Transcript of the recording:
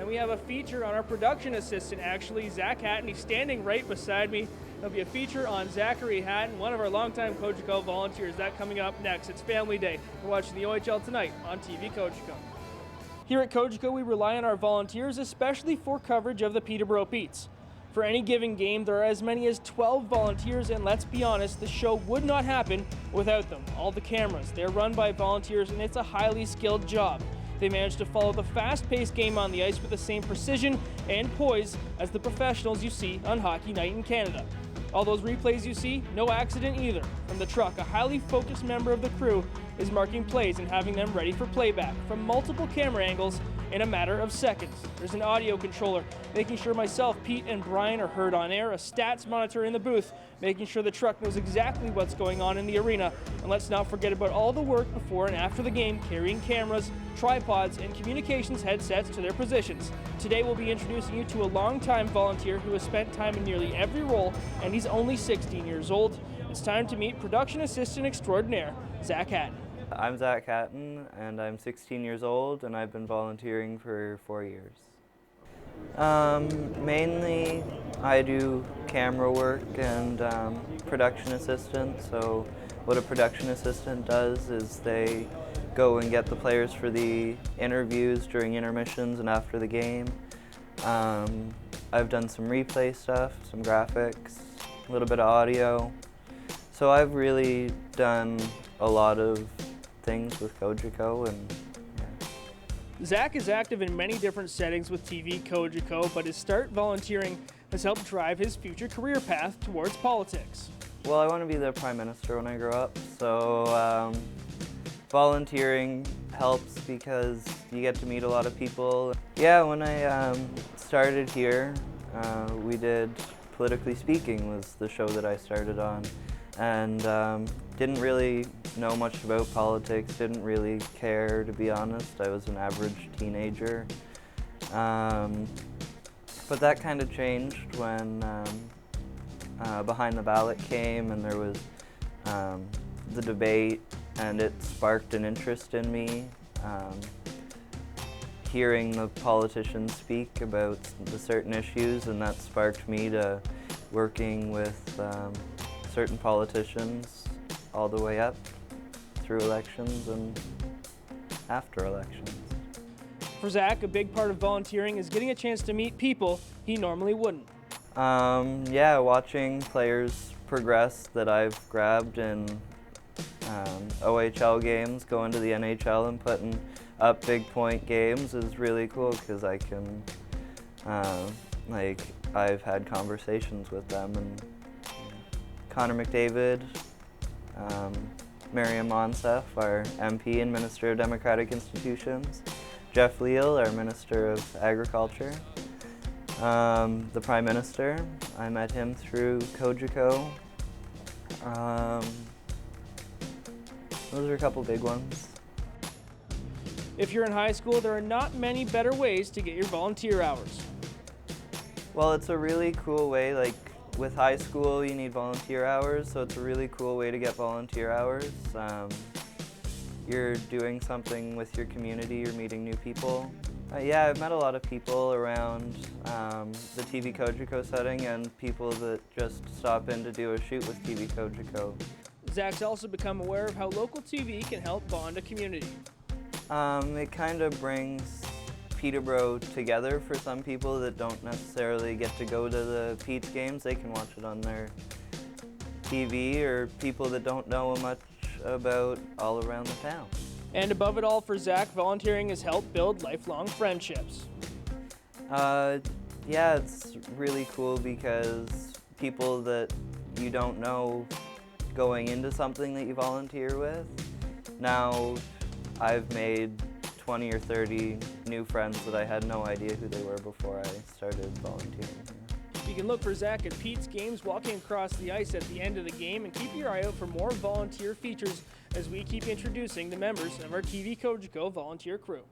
Then we have a feature on our production assistant, actually, Zach Hatton. He's standing right beside me. There'll be a feature on Zachary Hatton, one of our longtime COGECO volunteers. That coming up next. It's Family Day. We're watching the OHL tonight on TVCOGECO. Here at COGECO, we rely on our volunteers, especially for coverage of the Peterborough Petes. For any given game, there are as many as 12 volunteers, and let's be honest, the show would not happen without them. All the cameras, they're run by volunteers, and it's a highly skilled job. They manage to follow the fast-paced game on the ice with the same precision and poise as the professionals you see on Hockey Night in Canada. All those replays you see, no accident either. From the truck, a highly focused member of the crew is marking plays and having them ready for playback from multiple camera angles in a matter of seconds. There's an audio controller making sure myself, Pete, and Brian are heard on air, a stats monitor in the booth making sure the truck knows exactly what's going on in the arena, and let's not forget about all the work before and after the game, carrying cameras, tripods, and communications headsets to their positions. Today we'll be introducing you to a longtime volunteer who has spent time in nearly every role, and he's only 16 years old. It's time to meet production assistant extraordinaire, Zach Hatton. I'm Zach Hatton, and I'm 16 years old, and I've been volunteering for 4 years. Mainly, I do camera work and production assistant. So what a production assistant does is they go and get the players for the interviews during intermissions and after the game. I've done some replay stuff, some graphics, a little bit of audio. So I've really done a lot of things with COGECO, and Zach is active in many different settings with TVCOGECO, but his start volunteering has helped drive his future career path towards politics. Well, I want to be the Prime Minister when I grow up, so volunteering helps because you get to meet a lot of people. Yeah, when I started here, we did Politically Speaking was the show that I started on, and didn't really know much about politics, didn't really care, to be honest. I was an average teenager. But that kind of changed when Behind the Ballot came and there was the debate, and it sparked an interest in me. Hearing the politicians speak about the certain issues, and that sparked me to working with certain politicians all the way up through elections and after elections. For Zach, a big part of volunteering is getting a chance to meet people he normally wouldn't. Yeah, watching players progress that I've grabbed in OHL games, going to the NHL and putting up big point games is really cool because I can, I've had conversations with them, and Connor McDavid, Miriam Monsef, our MP and Minister of Democratic Institutions, Jeff Leal, our Minister of Agriculture, the Prime Minister. I met him through COGECO. Those are a couple big ones. If you're in high school, there are not many better ways to get your volunteer hours. Well, it's a really cool way, like with high school you need volunteer hours, so it's a really cool way to get volunteer hours. You're doing something with your community, you're meeting new people. Yeah, I've met a lot of people around the TVCOGECO setting and people that just stop in to do a shoot with TVCOGECO. Zach's also become aware of how local TV can help bond a community. It kind of brings Peterborough together for some people that don't necessarily get to go to the Pete's games. They can watch it on their TV, or people that don't know much about all around the town. And above it all, for Zach, volunteering has helped build lifelong friendships. Yeah, it's really cool because people that you don't know going into something that you volunteer with, now I've made 20 or 30 new friends that I had no idea who they were before I started volunteering. You can look for Zach at Pete's games, walking across the ice at the end of the game, and keep your eye out for more volunteer features as we keep introducing the members of our TVCOGECO volunteer crew.